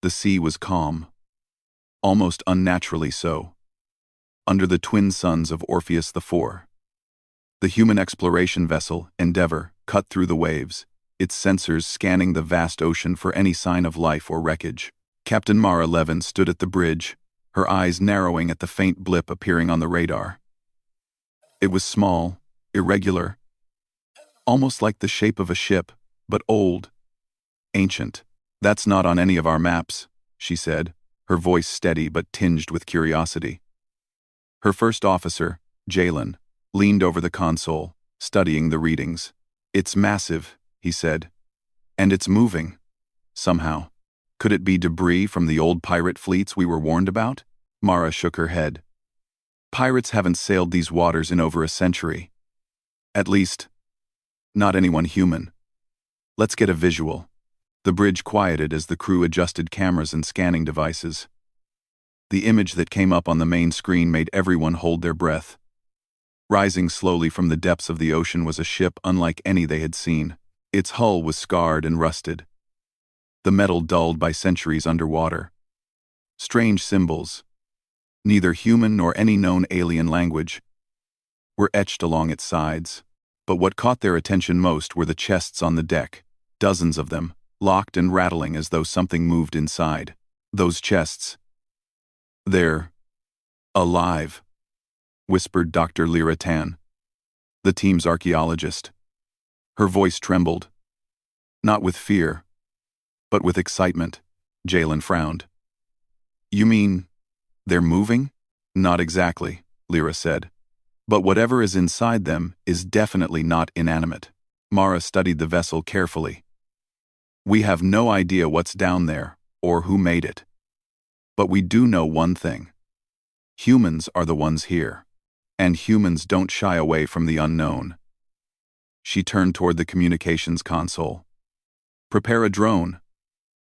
The sea was calm, almost unnaturally so, under the twin suns of Orpheus IV. The human exploration vessel, Endeavour, cut through the waves, its sensors scanning the vast ocean for any sign of life or wreckage. Captain Mara Levin stood at the bridge, her eyes narrowing at the faint blip appearing on the radar. It was small, irregular, almost like the shape of a ship, but old, ancient. "That's not on any of our maps," she said, her voice steady but tinged with curiosity. Her first officer, Jalen, leaned over the console, studying the readings. "It's massive," he said. "And it's moving. Somehow. Could it be debris from the old pirate fleets we were warned about?" Mara shook her head. "Pirates haven't sailed these waters in over a century. At least, not anyone human. Let's get a visual." The bridge quieted as the crew adjusted cameras and scanning devices. The image that came up on the main screen made everyone hold their breath. Rising slowly from the depths of the ocean was a ship unlike any they had seen. Its hull was scarred and rusted, the metal dulled by centuries underwater. Strange symbols, neither human nor any known alien language, were etched along its sides. But what caught their attention most were the chests on the deck, dozens of them, locked and rattling as though something moved inside. "Those chests. They're alive," whispered Dr. Lyra Tan, the team's archaeologist. Her voice trembled, not with fear, but with excitement. Jalen frowned. "You mean they're moving?" "Not exactly," Lyra said. "But whatever is inside them is definitely not inanimate." Mara studied the vessel carefully. "We have no idea what's down there, or who made it. But we do know one thing. Humans are the ones here. And humans don't shy away from the unknown." She turned toward the communications console. "Prepare a drone.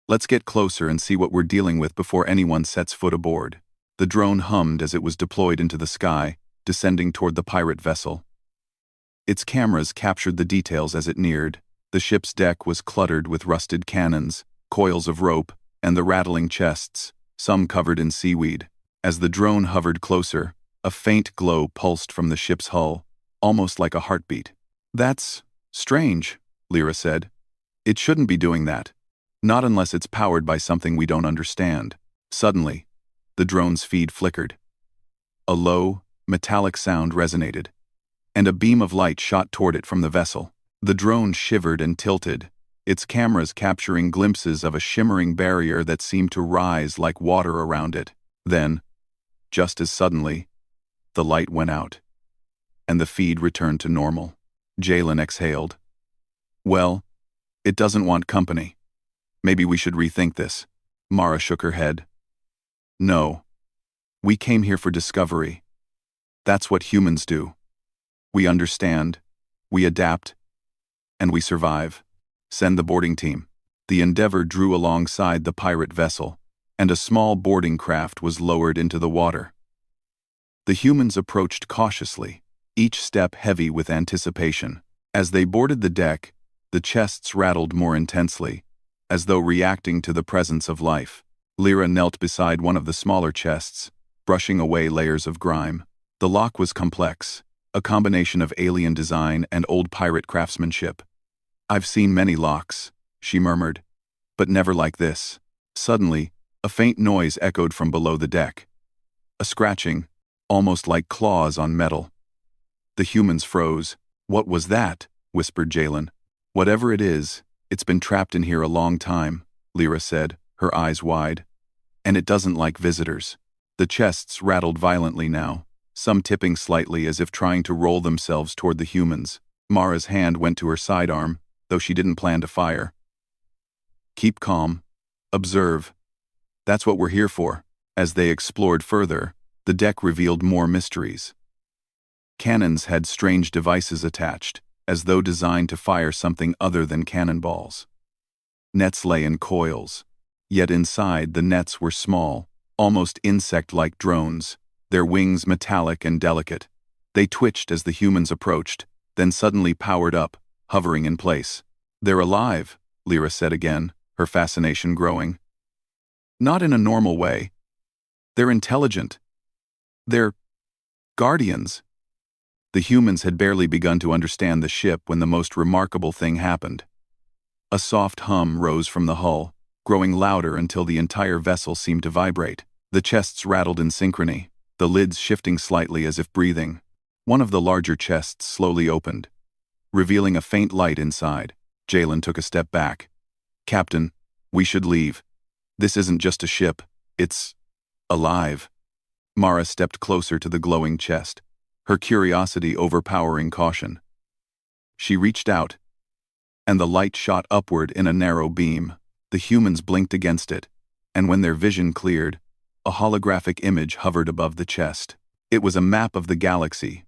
Let's get closer and see what we're dealing with before anyone sets foot aboard." The drone hummed as it was deployed into the sky, descending toward the pirate vessel. Its cameras captured the details as it neared. The ship's deck was cluttered with rusted cannons, coils of rope, and the rattling chests, some covered in seaweed. As the drone hovered closer, a faint glow pulsed from the ship's hull, almost like a heartbeat. "That's strange," Lyra said. "It shouldn't be doing that. Not unless it's powered by something we don't understand." Suddenly, the drone's feed flickered. A low, metallic sound resonated, and a beam of light shot toward it from the vessel. The drone shivered and tilted, its cameras capturing glimpses of a shimmering barrier that seemed to rise like water around it. Then, just as suddenly, the light went out, and the feed returned to normal. Jalen exhaled. "Well, it doesn't want company. Maybe we should rethink this." Mara shook her head. "No. We came here for discovery. That's what humans do. We understand, we adapt, and we survive. Send the boarding team." The Endeavour drew alongside the pirate vessel, and a small boarding craft was lowered into the water. The humans approached cautiously, each step heavy with anticipation. As they boarded the deck, the chests rattled more intensely, as though reacting to the presence of life. Lyra knelt beside one of the smaller chests, brushing away layers of grime. The lock was complex, a combination of alien design and old pirate craftsmanship. "I've seen many locks," she murmured, "but never like this." Suddenly, a faint noise echoed from below the deck. A scratching, almost like claws on metal. The humans froze. "What was that?" whispered Jalen. "Whatever it is, it's been trapped in here a long time," Lyra said, her eyes wide. "And it doesn't like visitors." The chests rattled violently now, some tipping slightly as if trying to roll themselves toward the humans. Mara's hand went to her sidearm, though she didn't plan to fire. "Keep calm. Observe. That's what we're here for." As they explored further, the deck revealed more mysteries. Cannons had strange devices attached, as though designed to fire something other than cannonballs. Nets lay in coils, yet inside the nets were small, almost insect-like drones, their wings metallic and delicate. They twitched as the humans approached, then suddenly powered up, hovering in place. "They're alive," Lyra said again, her fascination growing. Not in a normal way. They're intelligent. They're guardians. The humans had barely begun to understand the ship when the most remarkable thing happened. A soft hum rose from the hull, growing louder until the entire vessel seemed to vibrate. The chests rattled in synchrony, the lids shifting slightly as if breathing. One of the larger chests slowly opened, revealing a faint light inside. Jalen took a step back. "Captain, we should leave. This isn't just a ship, it's alive." Mara stepped closer to the glowing chest, her curiosity overpowering caution. She reached out, and the light shot upward in a narrow beam. The humans blinked against it, and when their vision cleared, a holographic image hovered above the chest. It was a map of the galaxy,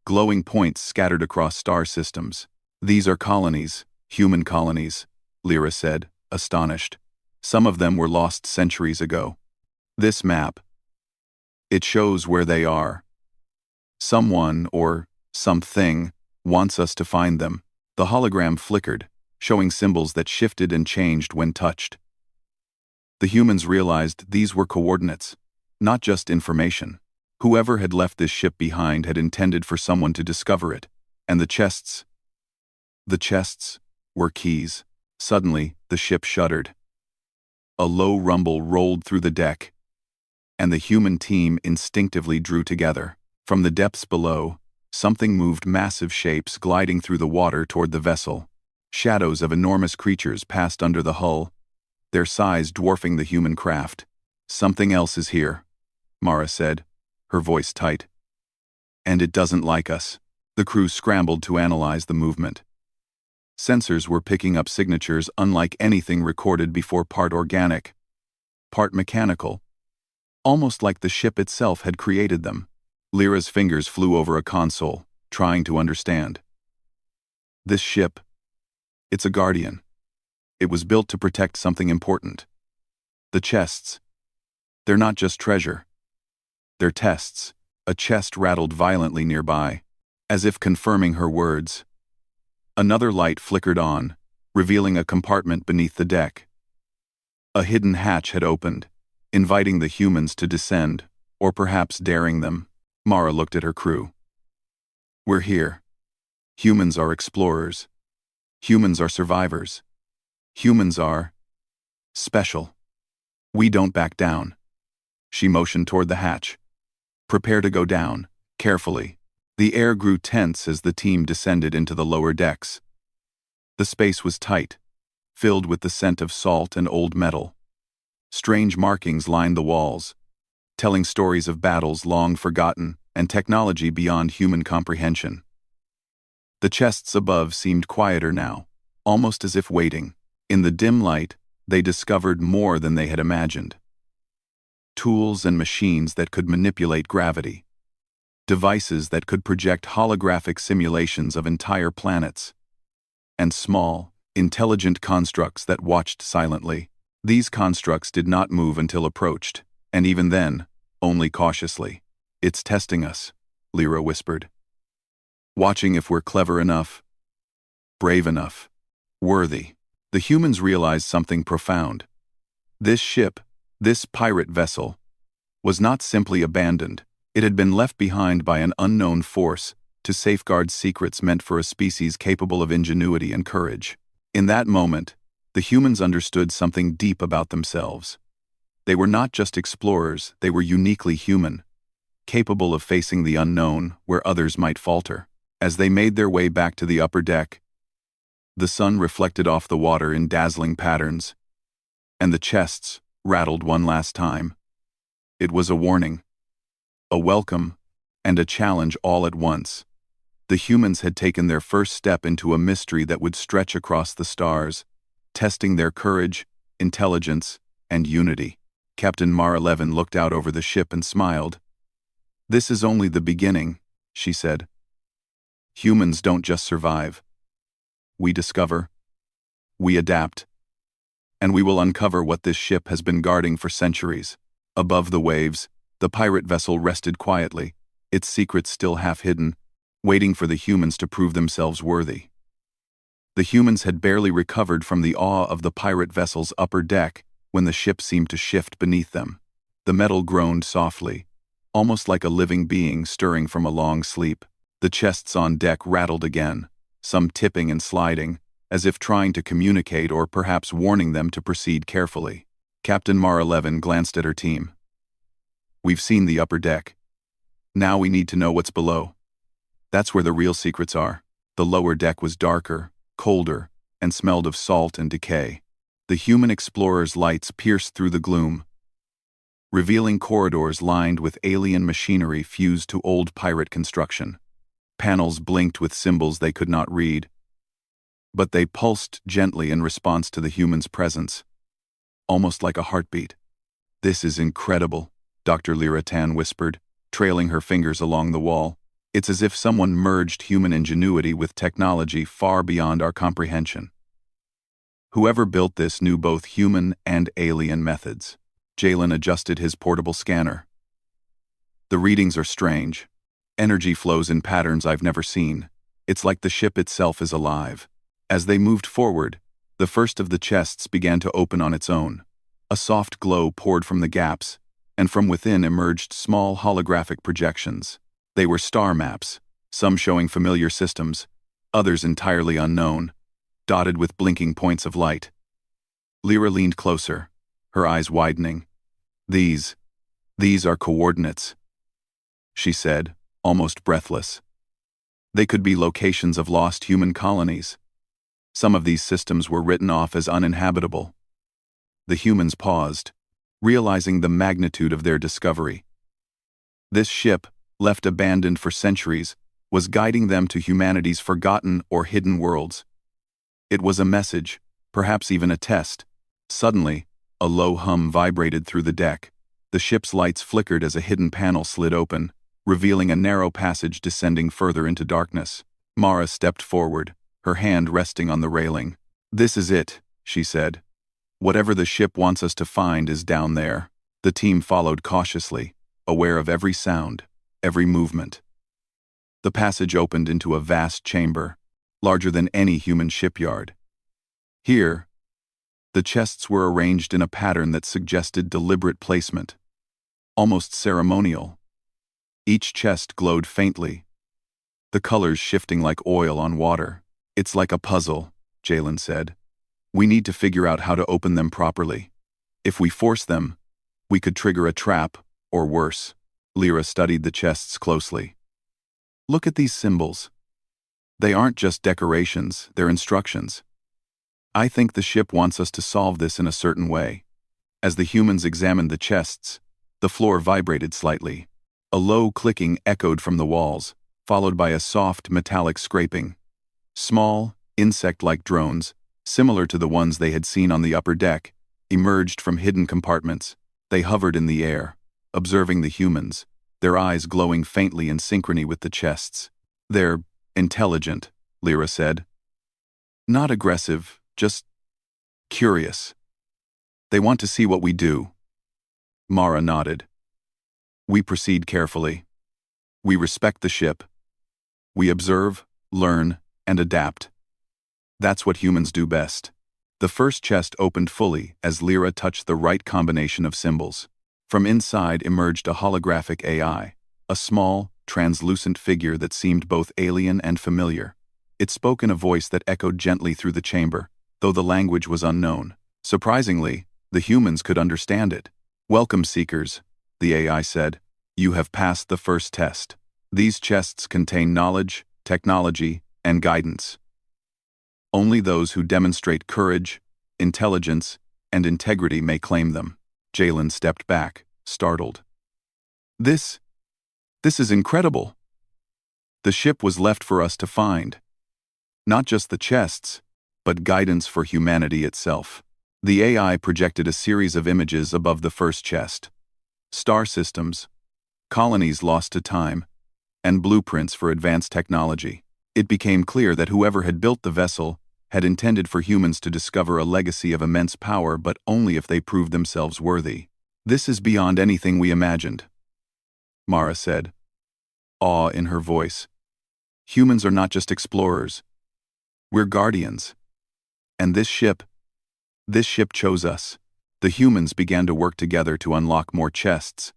glowing points scattered across star systems. "These are colonies, human colonies," Lyra said, astonished. "Some of them were lost centuries ago. This map, it shows where they are. Someone, or something, wants us to find them." The hologram flickered, showing symbols that shifted and changed when touched. The humans realized these were coordinates, not just information. Whoever had left this ship behind had intended for someone to discover it, and the chests were keys. Suddenly, the ship shuddered. A low rumble rolled through the deck, and the human team instinctively drew together. From the depths below, something moved, massive shapes gliding through the water toward the vessel. Shadows of enormous creatures passed under the hull, their size dwarfing the human craft. "Something else is here," Mara said, her voice tight. "And it doesn't like us." The crew scrambled to analyze the movement. Sensors were picking up signatures unlike anything recorded before, part organic, part mechanical, almost like the ship itself had created them. Lyra's fingers flew over a console, trying to understand. "This ship, it's a guardian. It was built to protect something important. The chests, they're not just treasure. They're tests." A chest rattled violently nearby, as if confirming her words. Another light flickered on, revealing a compartment beneath the deck. A hidden hatch had opened, inviting the humans to descend, or perhaps daring them. Mara looked at her crew. "We're here. Humans are explorers. Humans are survivors. Humans are special. We don't back down." She motioned toward the hatch. "Prepare to go down, carefully." The air grew tense as the team descended into the lower decks. The space was tight, filled with the scent of salt and old metal. Strange markings lined the walls, telling stories of battles long forgotten and technology beyond human comprehension. The chests above seemed quieter now, almost as if waiting. In the dim light, they discovered more than they had imagined. Tools and machines that could manipulate gravity. Devices that could project holographic simulations of entire planets. And small, intelligent constructs that watched silently. These constructs did not move until approached, and even then, only cautiously. "It's testing us," Lyra whispered. "Watching if we're clever enough, brave enough, worthy." The humans realized something profound. This ship, this pirate vessel, was not simply abandoned. It had been left behind by an unknown force to safeguard secrets meant for a species capable of ingenuity and courage. In that moment, the humans understood something deep about themselves. They were not just explorers, they were uniquely human, capable of facing the unknown where others might falter. As they made their way back to the upper deck, the sun reflected off the water in dazzling patterns, and the chests rattled one last time. It was a warning, a welcome, and a challenge all at once. The humans had taken their first step into a mystery that would stretch across the stars, testing their courage, intelligence, and unity. Captain Mara Levin looked out over the ship and smiled. "This is only the beginning," she said. "Humans don't just survive. We discover, we adapt, and we will uncover what this ship has been guarding for centuries." Above the waves, the pirate vessel rested quietly, its secrets still half hidden, waiting for the humans to prove themselves worthy. The humans had barely recovered from the awe of the pirate vessel's upper deck when the ship seemed to shift beneath them. The metal groaned softly, almost like a living being stirring from a long sleep. The chests on deck rattled again, some tipping and sliding, as if trying to communicate or perhaps warning them to proceed carefully. Captain Mar 11 glanced at her team. "We've seen the upper deck. Now we need to know what's below. That's where the real secrets are." The lower deck was darker, colder, and smelled of salt and decay. The human explorers' lights pierced through the gloom, revealing corridors lined with alien machinery fused to old pirate construction. Panels blinked with symbols they could not read, but they pulsed gently in response to the human's presence, almost like a heartbeat. "This is incredible," Dr. Lyra Tan whispered, trailing her fingers along the wall. "It's as if someone merged human ingenuity with technology far beyond our comprehension." Whoever built this knew both human and alien methods. Jalen adjusted his portable scanner. "The readings are strange. Energy flows in patterns I've never seen. It's like the ship itself is alive." As they moved forward, the first of the chests began to open on its own. A soft glow poured from the gaps, and from within emerged small holographic projections. They were star maps, some showing familiar systems, others entirely unknown, dotted with blinking points of light. Lyra leaned closer, her eyes widening. These are coordinates," she said, almost breathless. "They could be locations of lost human colonies. Some of these systems were written off as uninhabitable." The humans paused, realizing the magnitude of their discovery. This ship, left abandoned for centuries, was guiding them to humanity's forgotten or hidden worlds. It was a message, perhaps even a test. Suddenly, a low hum vibrated through the deck. The ship's lights flickered as a hidden panel slid open, revealing a narrow passage descending further into darkness. Mara stepped forward, her hand resting on the railing. "This is it," she said. "Whatever the ship wants us to find is down there." The team followed cautiously, aware of every sound, every movement. The passage opened into a vast chamber, larger than any human shipyard. Here, the chests were arranged in a pattern that suggested deliberate placement, almost ceremonial. Each chest glowed faintly, the colors shifting like oil on water. "It's like a puzzle," Jalen said. "We need to figure out how to open them properly. If we force them, we could trigger a trap, or worse." Lyra studied the chests closely. "Look at these symbols. They aren't just decorations, they're instructions. I think the ship wants us to solve this in a certain way." As the humans examined the chests, the floor vibrated slightly. A low clicking echoed from the walls, followed by a soft metallic scraping. Small, insect-like drones, similar to the ones they had seen on the upper deck, emerged from hidden compartments. They hovered in the air, observing the humans, their eyes glowing faintly in synchrony with the chests. "They're intelligent," Lyra said. "Not aggressive, just curious. They want to see what we do." Mara nodded. "We proceed carefully. We respect the ship. We observe, learn, and adapt. That's what humans do best." The first chest opened fully as Lyra touched the right combination of symbols. From inside emerged a holographic AI, a small, translucent figure that seemed both alien and familiar. It spoke in a voice that echoed gently through the chamber, though the language was unknown. Surprisingly, the humans could understand it. "Welcome, Seekers," the AI said. "You have passed the first test. These chests contain knowledge, technology, and guidance. Only those who demonstrate courage, intelligence, and integrity may claim them." Jalen stepped back, startled. This is incredible. The ship was left for us to find. Not just the chests, but guidance for humanity itself." The AI projected a series of images above the first chest. Star systems, colonies lost to time, and blueprints for advanced technology. It became clear that whoever had built the vessel had intended for humans to discover a legacy of immense power, but only if they proved themselves worthy. "This is beyond anything we imagined," Mara said, awe in her voice. "Humans are not just explorers. We're guardians. And this ship chose us." The humans began to work together to unlock more chests,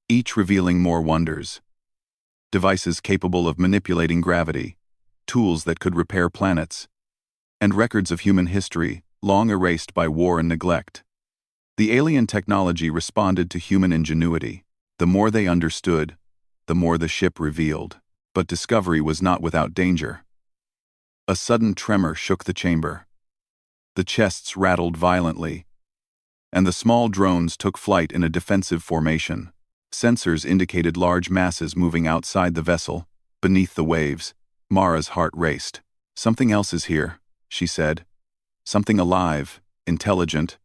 each revealing more wonders. Devices capable of manipulating gravity, tools that could repair planets, and records of human history long erased by war and neglect. The alien technology responded to human ingenuity. The more they understood, the more the ship revealed. But discovery was not without danger. A sudden tremor shook the chamber. The chests rattled violently, and the small drones took flight in a defensive formation. Sensors indicated large masses moving outside the vessel, beneath the waves. Mara's heart raced. "Something else is here," she said. "Something alive, intelligent,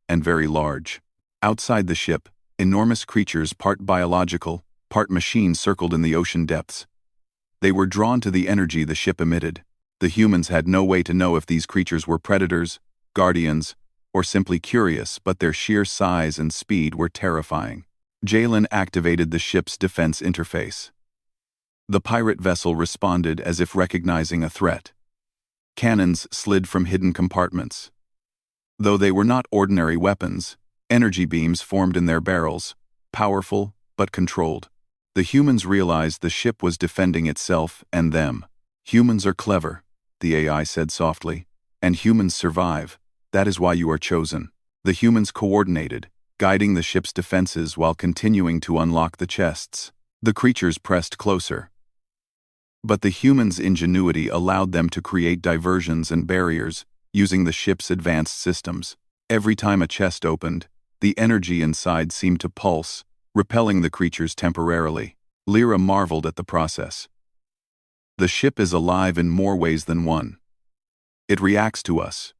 and very large." Outside the ship, enormous creatures, part biological, part machine, circled in the ocean depths. They were drawn to the energy the ship emitted. The humans had no way to know if these creatures were predators, guardians, or simply curious, but their sheer size and speed were terrifying. Jalen activated the ship's defense interface. The pirate vessel responded as if recognizing a threat. Cannons slid from hidden compartments. Though they were not ordinary weapons, energy beams formed in their barrels, powerful but controlled. The humans realized the ship was defending itself and them. "Humans are clever," the AI said softly, "and humans survive. That is why you are chosen." The humans coordinated, guiding the ship's defenses while continuing to unlock the chests. The creatures pressed closer. But the humans' ingenuity allowed them to create diversions and barriers using the ship's advanced systems. Every time a chest opened, the energy inside seemed to pulse, repelling the creatures temporarily. Lyra marveled at the process. "The ship is alive in more ways than one. It reacts to us,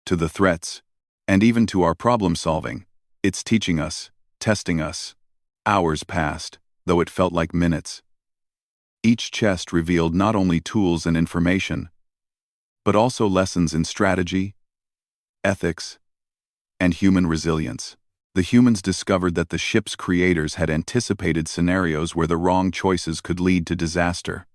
to the threats, and even to our problem-solving. It's teaching us, testing us." Hours passed, though it felt like minutes. Each chest revealed not only tools and information, but also lessons in strategy, ethics, and human resilience. The humans discovered that the ship's creators had anticipated scenarios where the wrong choices could lead to disaster.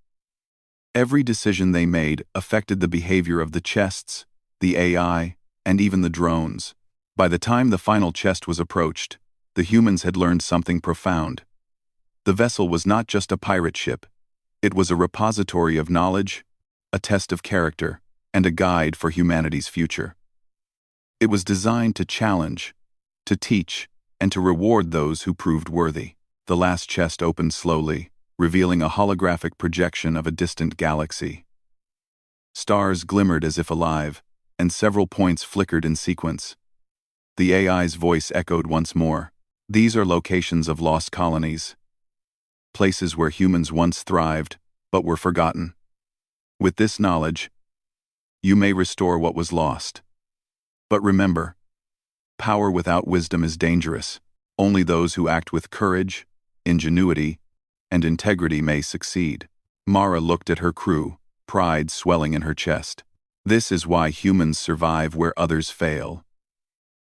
Every decision they made affected the behavior of the chests, the AI, and even the drones. By the time the final chest was approached, the humans had learned something profound. The vessel was not just a pirate ship. It was a repository of knowledge, a test of character, and a guide for humanity's future. It was designed to challenge, to teach, and to reward those who proved worthy. The last chest opened slowly, revealing a holographic projection of a distant galaxy. Stars glimmered as if alive, and several points flickered in sequence. The AI's voice echoed once more. "These are locations of lost colonies. Places where humans once thrived, but were forgotten. With this knowledge, you may restore what was lost. But remember, power without wisdom is dangerous. Only those who act with courage, ingenuity, and integrity may succeed." Mara looked at her crew, pride swelling in her chest. "This is why humans survive where others fail.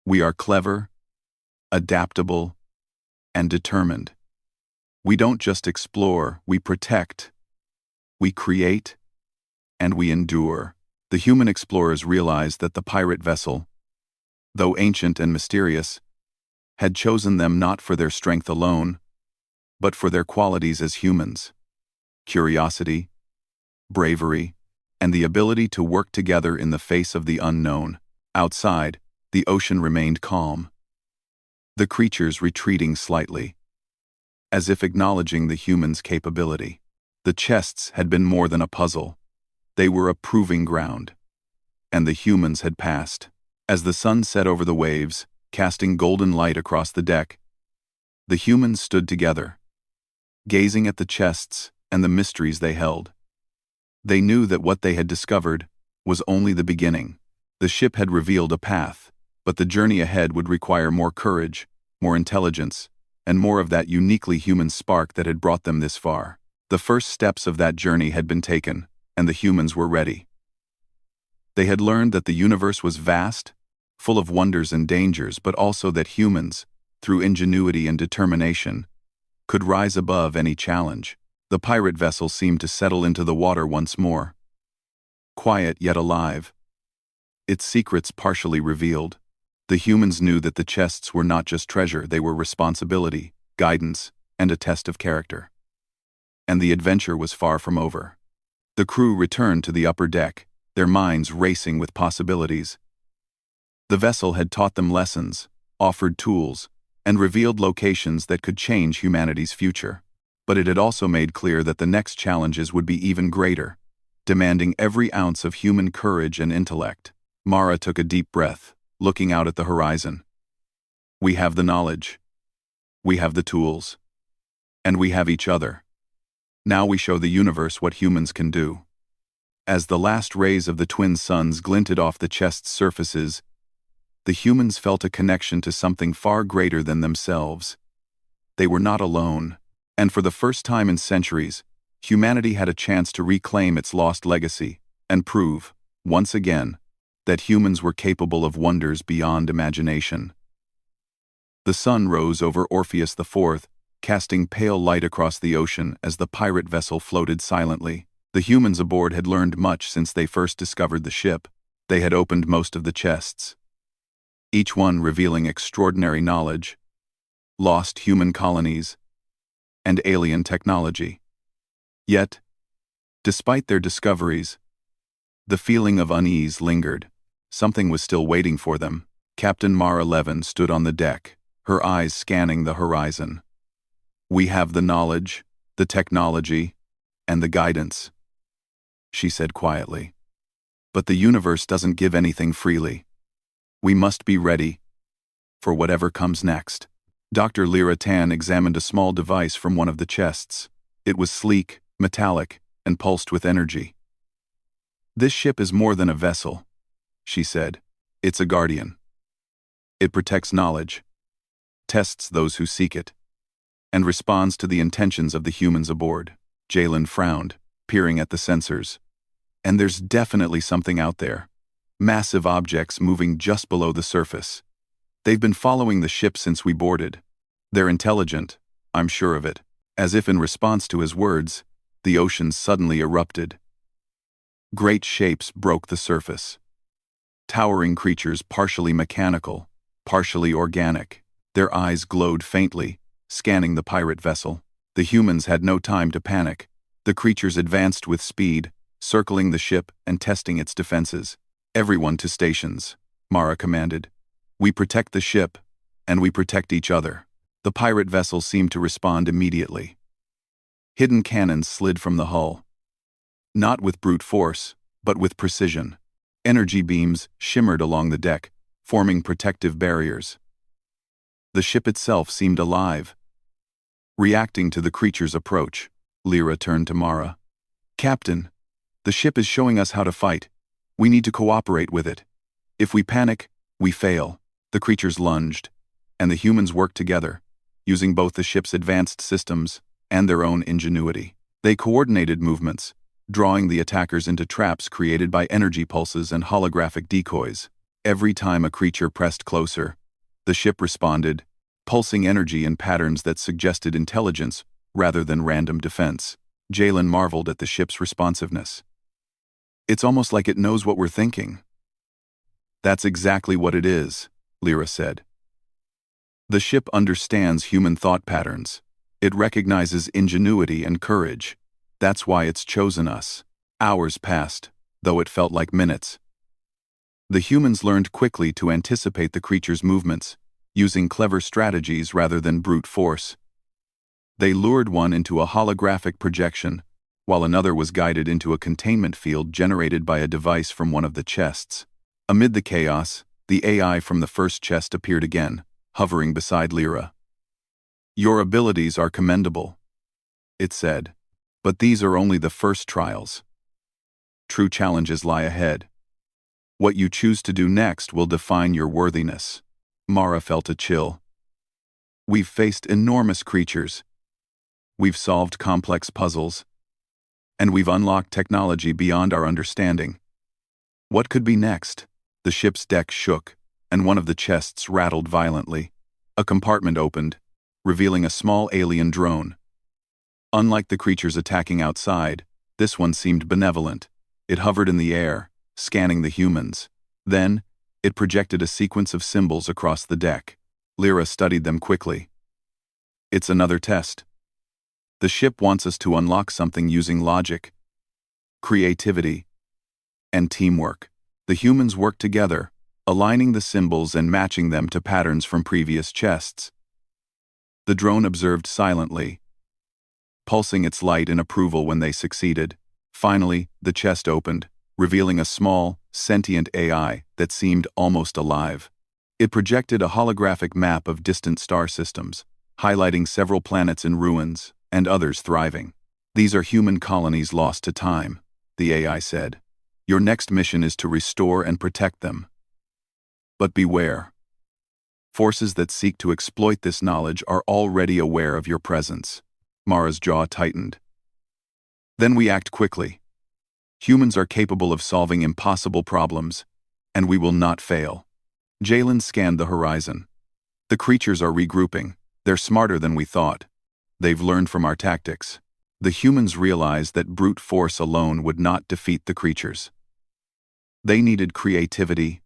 We are clever, adaptable, and determined. We don't just explore, we protect, we create, and we endure." The human explorers realized that the pirate vessel, though ancient and mysterious, had chosen them not for their strength alone, but for their qualities as humans: curiosity, bravery, and the ability to work together in the face of the unknown. Outside, the ocean remained calm, the creatures retreating slightly, as if acknowledging the humans' capability. The chests had been more than a puzzle. They were a proving ground, and the humans had passed. As the sun set over the waves, casting golden light across the deck, the humans stood together, gazing at the chests and the mysteries they held. They knew that what they had discovered was only the beginning. The ship had revealed a path, but the journey ahead would require more courage, more intelligence, and more of that uniquely human spark that had brought them this far. The first steps of that journey had been taken, and the humans were ready. They had learned that the universe was vast, full of wonders and dangers, but also that humans, through ingenuity and determination, could rise above any challenge. The pirate vessel seemed to settle into the water once more, quiet yet alive, its secrets partially revealed. The humans knew that the chests were not just treasure, they were responsibility, guidance, and a test of character. And the adventure was far from over. The crew returned to the upper deck, their minds racing with possibilities. The vessel had taught them lessons, offered tools, and revealed locations that could change humanity's future. But it had also made clear that the next challenges would be even greater, demanding every ounce of human courage and intellect. Mara took a deep breath, looking out at the horizon. We have the knowledge. We have the tools. And we have each other. Now we show the universe what humans can do. As the last rays of the twin suns glinted off the chest's surfaces, the humans felt a connection to something far greater than themselves. They were not alone, and for the first time in centuries, humanity had a chance to reclaim its lost legacy and prove, once again, that humans were capable of wonders beyond imagination. The sun rose over Orpheus IV, casting pale light across the ocean as the pirate vessel floated silently. The humans aboard had learned much since they first discovered the ship. They had opened most of the chests, each one revealing extraordinary knowledge, lost human colonies, and alien technology. Yet, despite their discoveries, the feeling of unease lingered. Something was still waiting for them. Captain Mara Levin stood on the deck, her eyes scanning the horizon. We have the knowledge, the technology, and the guidance, she said quietly. But the universe doesn't give anything freely. We must be ready for whatever comes next. Dr. Lyra Tan examined a small device from one of the chests. It was sleek, metallic, and pulsed with energy. This ship is more than a vessel, she said. It's a guardian. It protects knowledge, tests those who seek it, and responds to the intentions of the humans aboard. Jalen frowned, peering at the sensors. And there's definitely something out there. Massive objects moving just below the surface. They've been following the ship since we boarded. They're intelligent, I'm sure of it. As if in response to his words, the ocean suddenly erupted. Great shapes broke the surface. Towering creatures, partially mechanical, partially organic. Their eyes glowed faintly, scanning the pirate vessel. The humans had no time to panic. The creatures advanced with speed, circling the ship and testing its defenses. Everyone to stations, Mara commanded. We protect the ship, and we protect each other. The pirate vessel seemed to respond immediately. Hidden cannons slid from the hull. Not with brute force, but with precision. Energy beams shimmered along the deck, forming protective barriers. The ship itself seemed alive. Reacting to the creature's approach, Lyra turned to Mara. Captain, the ship is showing us how to fight. We need to cooperate with it. If we panic, we fail. The creatures lunged, and the humans worked together, using both the ship's advanced systems and their own ingenuity. They coordinated movements, drawing the attackers into traps created by energy pulses and holographic decoys. Every time a creature pressed closer, the ship responded, pulsing energy in patterns that suggested intelligence rather than random defense. Jalen marveled at the ship's responsiveness. It's almost like it knows what we're thinking. That's exactly what it is, Lyra said. The ship understands human thought patterns. It recognizes ingenuity and courage. That's why it's chosen us. Hours passed, though it felt like minutes. The humans learned quickly to anticipate the creature's movements, using clever strategies rather than brute force. They lured one into a holographic projection, while another was guided into a containment field generated by a device from one of the chests. Amid the chaos, the AI from the first chest appeared again, hovering beside Lyra. Your abilities are commendable, it said, but these are only the first trials. True challenges lie ahead. What you choose to do next will define your worthiness. Mara felt a chill. We've faced enormous creatures. We've solved complex puzzles. And we've unlocked technology beyond our understanding. What could be next? The ship's deck shook, and one of the chests rattled violently. A compartment opened, revealing a small alien drone. Unlike the creatures attacking outside, this one seemed benevolent. It hovered in the air, scanning the humans. Then, It projected a sequence of symbols across the deck. Lyra studied them quickly. It's another test. The ship wants us to unlock something using logic, creativity, and teamwork. The humans work together, aligning the symbols and matching them to patterns from previous chests. The drone observed silently, pulsing its light in approval when they succeeded. Finally, the chest opened, revealing a small, sentient AI that seemed almost alive. It projected a holographic map of distant star systems, highlighting several planets in ruins and others thriving. These are human colonies lost to time, the AI said. Your next mission is to restore and protect them. But beware. Forces that seek to exploit this knowledge are already aware of your presence. Mara's jaw tightened. Then we act quickly. Humans are capable of solving impossible problems, and we will not fail. Jalen scanned the horizon. The creatures are regrouping. They're smarter than we thought. They've learned from our tactics. The humans realized that brute force alone would not defeat the creatures. They needed creativity,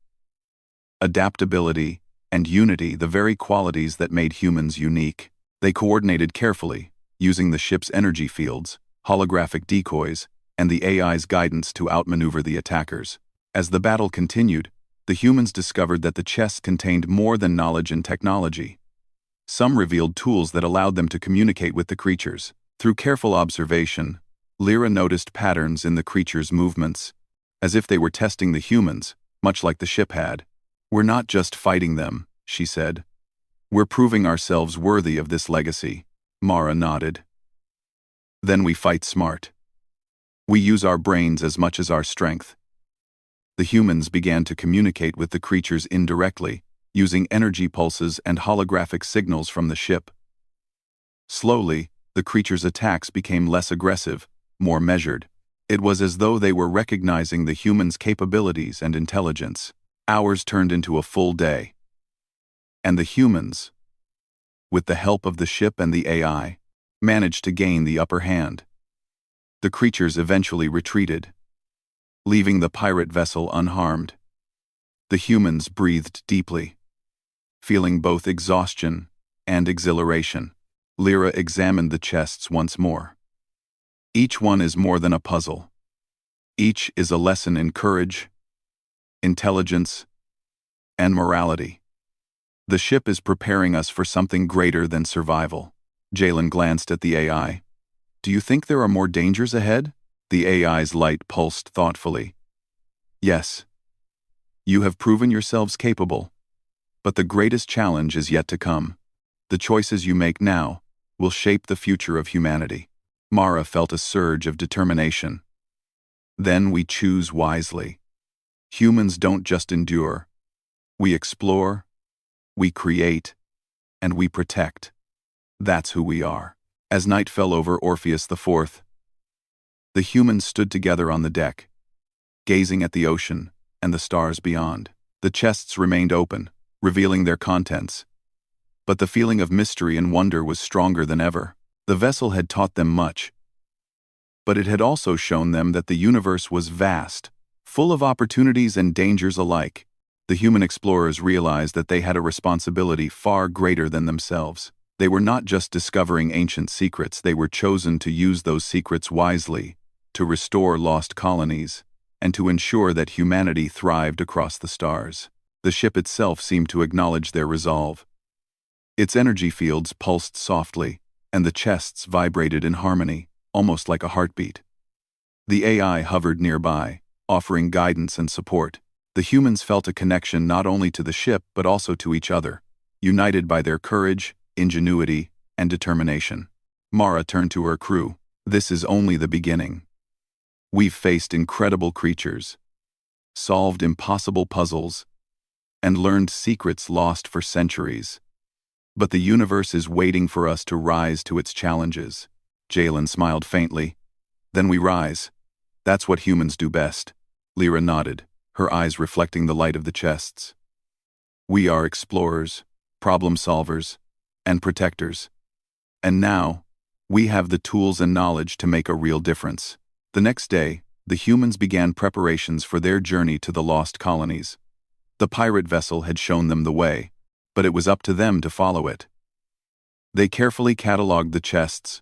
adaptability, and unity, the very qualities that made humans unique. They coordinated carefully, using the ship's energy fields, holographic decoys, and the AI's guidance to outmaneuver the attackers. As the battle continued, the humans discovered that the chest contained more than knowledge and technology. Some revealed tools that allowed them to communicate with the creatures. Through careful observation, Lyra noticed patterns in the creatures' movements, as if they were testing the humans, much like the ship had. We're not just fighting them, she said. We're proving ourselves worthy of this legacy. Mara nodded. Then we fight smart. We use our brains as much as our strength. The humans began to communicate with the creatures indirectly, using energy pulses and holographic signals from the ship. Slowly, the creatures' attacks became less aggressive, more measured. It was as though they were recognizing the humans' capabilities and intelligence. Hours turned into a full day. And the humans, with the help of the ship and the AI, managed to gain the upper hand. The creatures eventually retreated, leaving the pirate vessel unharmed. The humans breathed deeply, feeling both exhaustion and exhilaration. Lyra examined the chests once more. Each one is more than a puzzle. Each is a lesson in courage, intelligence, and morality. The ship is preparing us for something greater than survival. Jalen glanced at the AI. Do you think there are more dangers ahead? The AI's light pulsed thoughtfully. Yes. You have proven yourselves capable. But the greatest challenge is yet to come. The choices you make now will shape the future of humanity. Mara felt a surge of determination. Then we choose wisely. Humans don't just endure. We explore, we create, and we protect. That's who we are. As night fell over Orpheus IV, the humans stood together on the deck, gazing at the ocean and the stars beyond. The chests remained open, revealing their contents. But the feeling of mystery and wonder was stronger than ever. The vessel had taught them much, but it had also shown them that the universe was vast, full of opportunities and dangers alike. The human explorers realized that they had a responsibility far greater than themselves. They were not just discovering ancient secrets, they were chosen to use those secrets wisely, to restore lost colonies, and to ensure that humanity thrived across the stars. The ship itself seemed to acknowledge their resolve. Its energy fields pulsed softly, and the chests vibrated in harmony, almost like a heartbeat. The AI hovered nearby, offering guidance and support. The humans felt a connection not only to the ship but also to each other, united by their courage, ingenuity, and determination. Mara turned to her crew. This is only the beginning. We've faced incredible creatures, solved impossible puzzles, and learned secrets lost for centuries. But the universe is waiting for us to rise to its challenges. Jalen smiled faintly. Then we rise. That's what humans do best. Lyra nodded, her eyes reflecting the light of the chests. We are explorers, problem solvers, and protectors. And now, we have the tools and knowledge to make a real difference. The next day, the humans began preparations for their journey to the lost colonies. The pirate vessel had shown them the way, but it was up to them to follow it. They carefully cataloged the chests,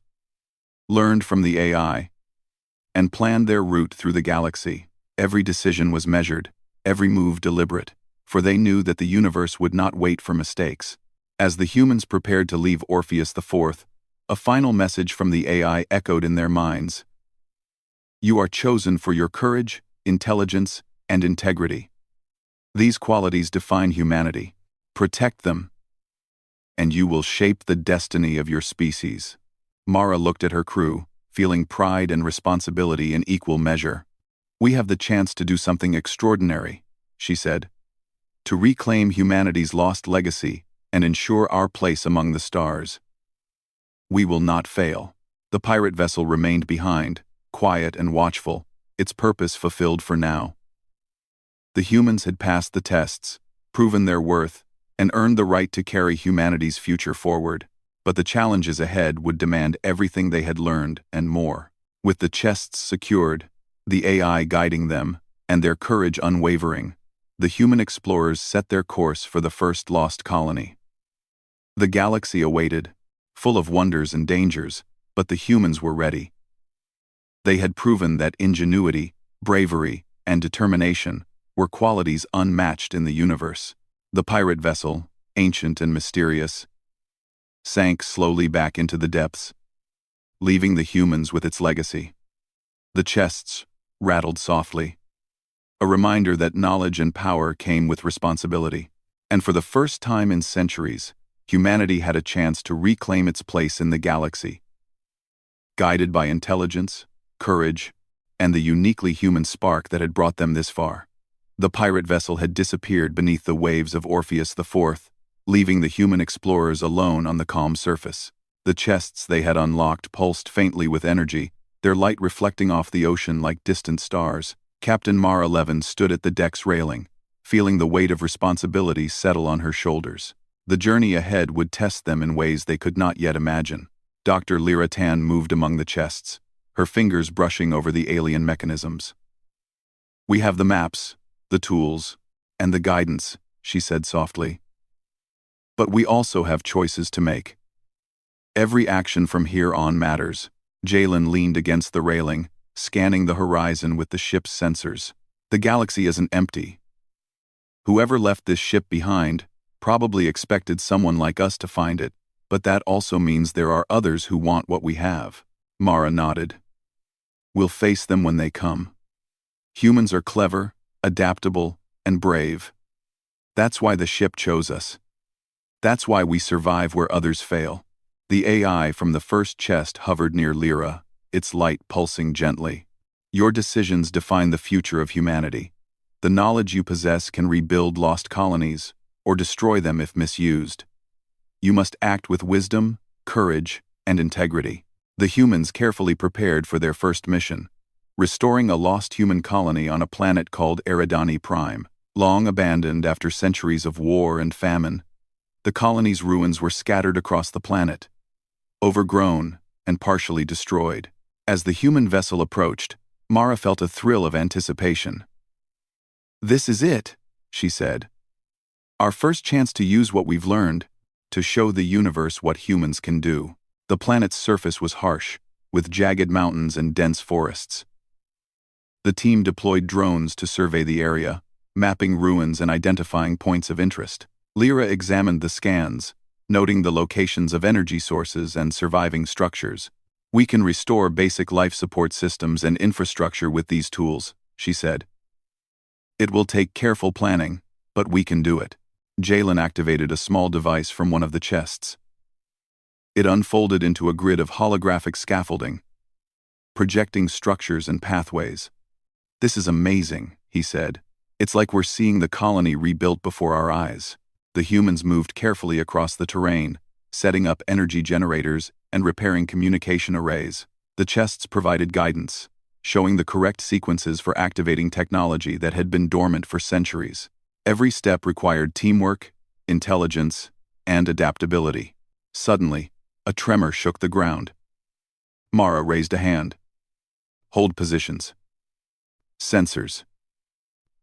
learned from the AI, and planned their route through the galaxy. Every decision was measured, every move deliberate, for they knew that the universe would not wait for mistakes. As the humans prepared to leave Orpheus IV, a final message from the AI echoed in their minds. You are chosen for your courage, intelligence, and integrity. These qualities define humanity. Protect them, and you will shape the destiny of your species. Mara looked at her crew, feeling pride and responsibility in equal measure. We have the chance to do something extraordinary, she said, to reclaim humanity's lost legacy and ensure our place among the stars. We will not fail. The pirate vessel remained behind, quiet and watchful, its purpose fulfilled for now. The humans had passed the tests, proven their worth, and earned the right to carry humanity's future forward. But the challenges ahead would demand everything they had learned and more. With the chests secured, the AI guiding them, and their courage unwavering, the human explorers set their course for the first lost colony. The galaxy awaited, full of wonders and dangers, but the humans were ready. They had proven that ingenuity, bravery, and determination were qualities unmatched in the universe. The pirate vessel, ancient and mysterious, sank slowly back into the depths, leaving the humans with its legacy. The chests rattled softly, a reminder that knowledge and power came with responsibility. And for the first time in centuries, humanity had a chance to reclaim its place in the galaxy. Guided by intelligence, courage, and the uniquely human spark that had brought them this far, the pirate vessel had disappeared beneath the waves of Orpheus IV, leaving the human explorers alone on the calm surface. The chests they had unlocked pulsed faintly with energy, their light reflecting off the ocean like distant stars. Captain Mara 11 stood at the deck's railing, feeling the weight of responsibility settle on her shoulders. The journey ahead would test them in ways they could not yet imagine. Dr. Lyra Tan moved among the chests, her fingers brushing over the alien mechanisms. We have the maps, the tools, and the guidance, she said softly. But we also have choices to make. Every action from here on matters. Jalen leaned against the railing, scanning the horizon with the ship's sensors. The galaxy isn't empty. Whoever left this ship behind probably expected someone like us to find it, but that also means there are others who want what we have. Mara nodded. We'll face them when they come. Humans are clever, adaptable, and brave. That's why the ship chose us. That's why we survive where others fail. The AI from the first chest hovered near Lyra, its light pulsing gently. Your decisions define the future of humanity. The knowledge you possess can rebuild lost colonies, or destroy them if misused. You must act with wisdom, courage, and integrity. The humans carefully prepared for their first mission, restoring a lost human colony on a planet called Eridani Prime. Long abandoned after centuries of war and famine, the colony's ruins were scattered across the planet, overgrown and partially destroyed. As the human vessel approached, Mara felt a thrill of anticipation. This is it, she said. Our first chance to use what we've learned, to show the universe what humans can do. The planet's surface was harsh, with jagged mountains and dense forests. The team deployed drones to survey the area, mapping ruins and identifying points of interest. Lyra examined the scans, noting the locations of energy sources and surviving structures. We can restore basic life support systems and infrastructure with these tools, she said. It will take careful planning, but we can do it. Jalen activated a small device from one of the chests. It unfolded into a grid of holographic scaffolding, projecting structures and pathways. This is amazing, he said. It's like we're seeing the colony rebuilt before our eyes. The humans moved carefully across the terrain, setting up energy generators and repairing communication arrays. The chests provided guidance, showing the correct sequences for activating technology that had been dormant for centuries. Every step required teamwork, intelligence, and adaptability. Suddenly, a tremor shook the ground. Mara raised a hand. Hold positions. Sensors.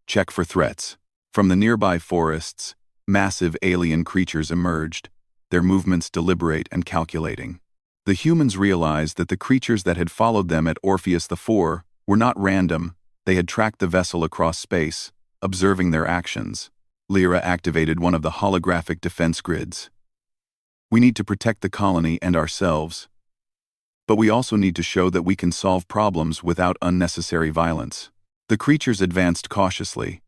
Check for threats. From the nearby forests, massive alien creatures emerged, their movements deliberate and calculating. The humans realized that the creatures that had followed them at Orpheus IV were not random. They had tracked the vessel across space, observing their actions. Lyra activated one of the holographic defense grids. We need to protect the colony and ourselves. But we also need to show that we can solve problems without unnecessary violence. The creatures advanced cautiously,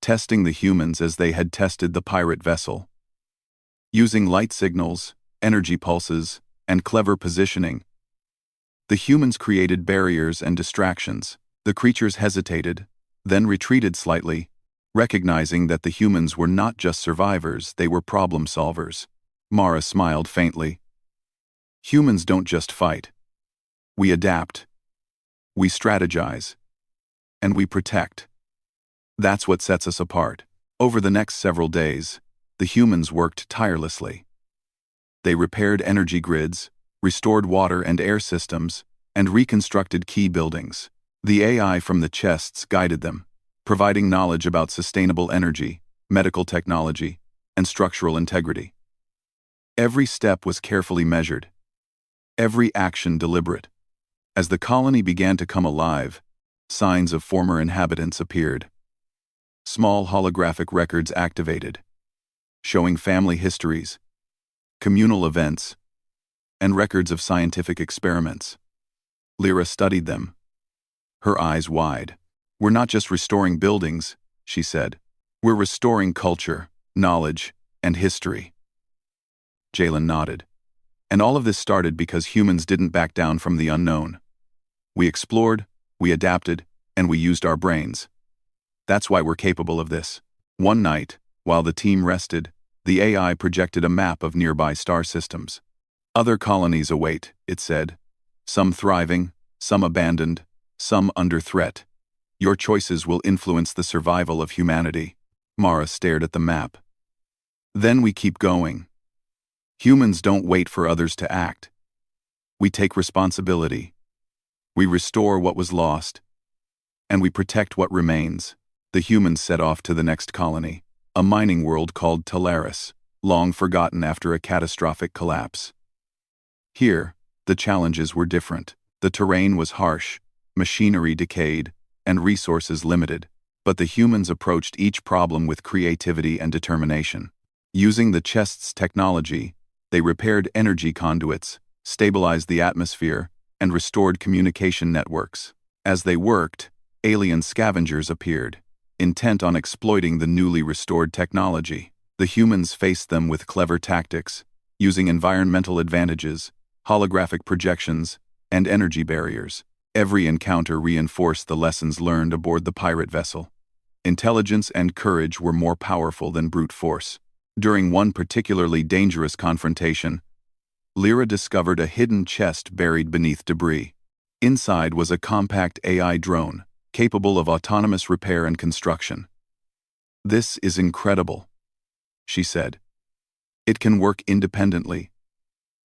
testing the humans as they had tested the pirate vessel. Using light signals, energy pulses, and clever positioning, the humans created barriers and distractions. The creatures hesitated, then retreated slightly, recognizing that the humans were not just survivors, they were problem solvers. Mara smiled faintly. Humans don't just fight. We adapt. We strategize. And we protect. That's what sets us apart. Over the next several days, the humans worked tirelessly. They repaired energy grids, restored water and air systems, and reconstructed key buildings. The AI from the chests guided them, providing knowledge about sustainable energy, medical technology, and structural integrity. Every step was carefully measured, every action deliberate. As the colony began to come alive, signs of former inhabitants appeared. Small holographic records activated, showing family histories, communal events, and records of scientific experiments. Lyra studied them, her eyes wide. We're not just restoring buildings, she said. We're restoring culture, knowledge, and history. Jalen nodded. And all of this started because humans didn't back down from the unknown. We explored, we adapted, and we used our brains. That's why we're capable of this. One night, while the team rested, the AI projected a map of nearby star systems. Other colonies await, it said. Some thriving, some abandoned, some under threat. Your choices will influence the survival of humanity. Mara stared at the map. Then we keep going. Humans don't wait for others to act. We take responsibility. We restore what was lost. And we protect what remains. The humans set off to the next colony, a mining world called Talaris, long forgotten after a catastrophic collapse. Here, the challenges were different. The terrain was harsh, machinery decayed, and resources limited, but the humans approached each problem with creativity and determination. Using the chest's technology, they repaired energy conduits, stabilized the atmosphere, and restored communication networks. As they worked, alien scavengers appeared, intent on exploiting the newly restored technology. The humans faced them with clever tactics, using environmental advantages, holographic projections, and energy barriers. Every encounter reinforced the lessons learned aboard the pirate vessel. Intelligence and courage were more powerful than brute force. During one particularly dangerous confrontation, Lyra discovered a hidden chest buried beneath debris. Inside was a compact AI drone, capable of autonomous repair and construction. This is incredible, she said. It can work independently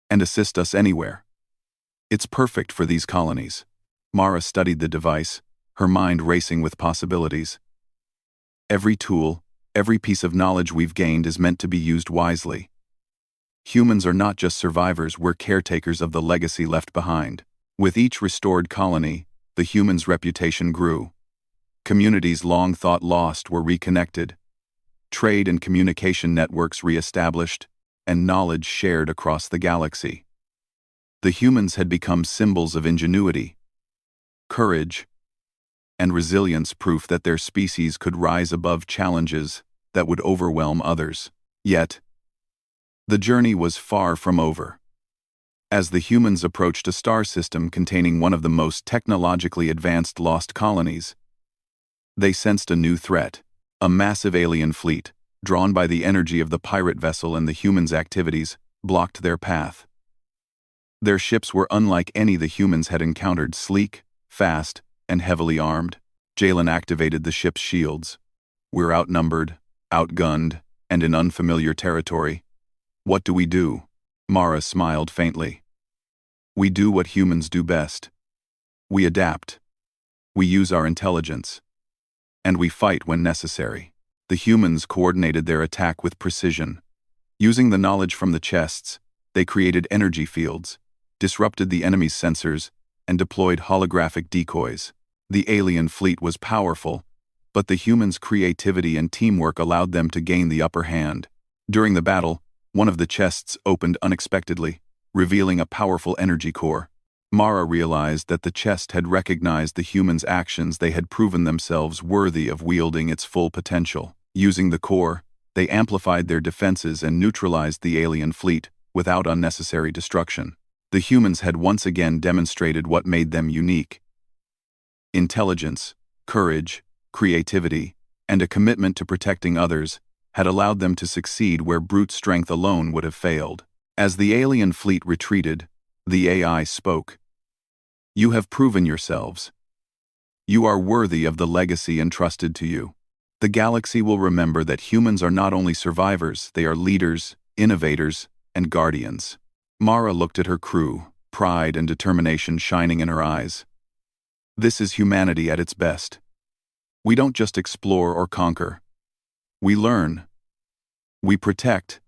and assist us anywhere. It's perfect for these colonies. Mara studied the device, her mind racing with possibilities. Every tool, every piece of knowledge we've gained is meant to be used wisely. Humans are not just survivors, we're caretakers of the legacy left behind. With each restored colony, the humans' reputation grew. Communities long thought lost were reconnected. Trade and communication networks re-established, and knowledge shared across the galaxy. The humans had become symbols of ingenuity, courage, and resilience, proof that their species could rise above challenges that would overwhelm others. Yet, the journey was far from over. As the humans approached a star system containing one of the most technologically advanced lost colonies, they sensed a new threat. A massive alien fleet, drawn by the energy of the pirate vessel and the humans' activities, blocked their path. Their ships were unlike any the humans had encountered, sleek, fast, and heavily armed. Jalen activated the ship's shields. We're outnumbered, outgunned, and in unfamiliar territory. What do we do? Mara smiled faintly. We do what humans do best. We adapt. We use our intelligence. And we fight when necessary. The humans coordinated their attack with precision. Using the knowledge from the chests, they created energy fields, disrupted the enemy's sensors, and deployed holographic decoys. The alien fleet was powerful, but the humans' creativity and teamwork allowed them to gain the upper hand. During the battle, one of the chests opened unexpectedly, revealing a powerful energy core. Mara realized that the chest had recognized the humans' actions. They had proven themselves worthy of wielding its full potential. Using the core, they amplified their defenses and neutralized the alien fleet without unnecessary destruction. The humans had once again demonstrated what made them unique. Intelligence, courage, creativity, and a commitment to protecting others had allowed them to succeed where brute strength alone would have failed. As the alien fleet retreated, the AI spoke. "You have proven yourselves. You are worthy of the legacy entrusted to you. The galaxy will remember that humans are not only survivors, they are leaders, innovators, and guardians." Mara looked at her crew, pride and determination shining in her eyes. This is humanity at its best. We don't just explore or conquer. We learn, we protect,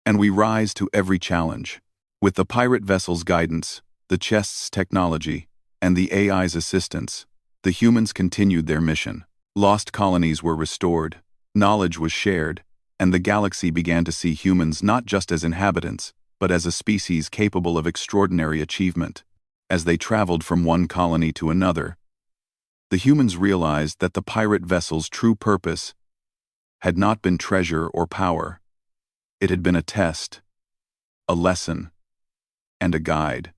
and we rise to every challenge. With the pirate vessel's guidance, the chest's technology, and the AI's assistance, the humans continued their mission. Lost colonies were restored, knowledge was shared, and the galaxy began to see humans not just as inhabitants, but as a species capable of extraordinary achievement. As they traveled from one colony to another, the humans realized that the pirate vessel's true purpose had not been treasure or power. It had been a test, a lesson, and a guide.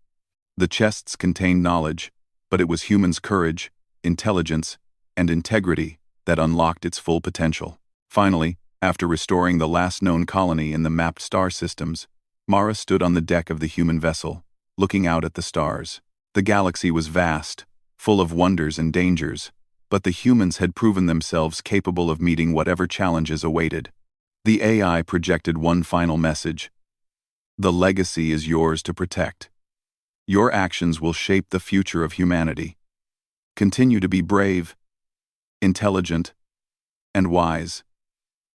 The chests contained knowledge, but it was humans' courage, intelligence, and integrity that unlocked its full potential. Finally, after restoring the last known colony in the mapped star systems, Mara stood on the deck of the human vessel, looking out at the stars. The galaxy was vast, full of wonders and dangers, but the humans had proven themselves capable of meeting whatever challenges awaited. The AI projected one final message. The legacy is yours to protect. Your actions will shape the future of humanity. Continue to be brave, intelligent, and wise.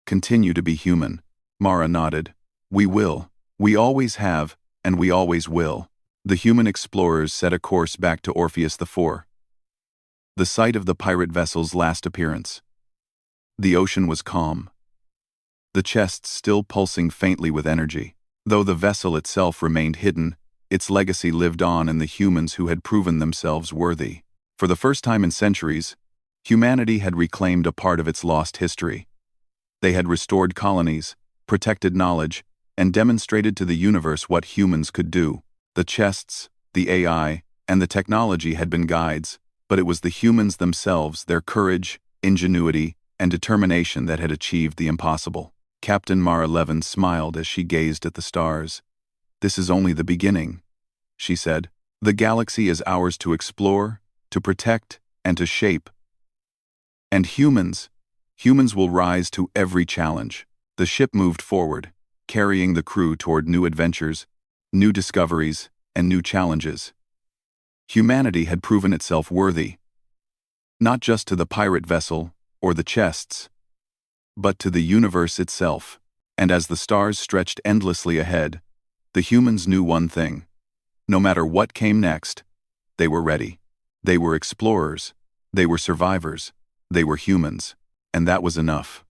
Continue to be human. Mara nodded. We will. We always have, and we always will. The human explorers set a course back to Orpheus IV, the site of the pirate vessel's last appearance. The ocean was calm, the chests still pulsing faintly with energy. Though the vessel itself remained hidden, its legacy lived on in the humans who had proven themselves worthy. For the first time in centuries, humanity had reclaimed a part of its lost history. They had restored colonies, protected knowledge, and demonstrated to the universe what humans could do. The chests, the AI, and the technology had been guides, but it was the humans themselves, their courage, ingenuity, and determination that had achieved the impossible. Captain Mara Levin smiled as she gazed at the stars. "This is only the beginning," she said. "The galaxy is ours to explore, to protect, and to shape. And humans will rise to every challenge." The ship moved forward, carrying the crew toward new adventures, new discoveries, and new challenges. Humanity had proven itself worthy, not just to the pirate vessel or the chests, but to the universe itself. And as the stars stretched endlessly ahead, the humans knew one thing. No matter what came next, they were ready. They were explorers, they were survivors, they were humans, and that was enough.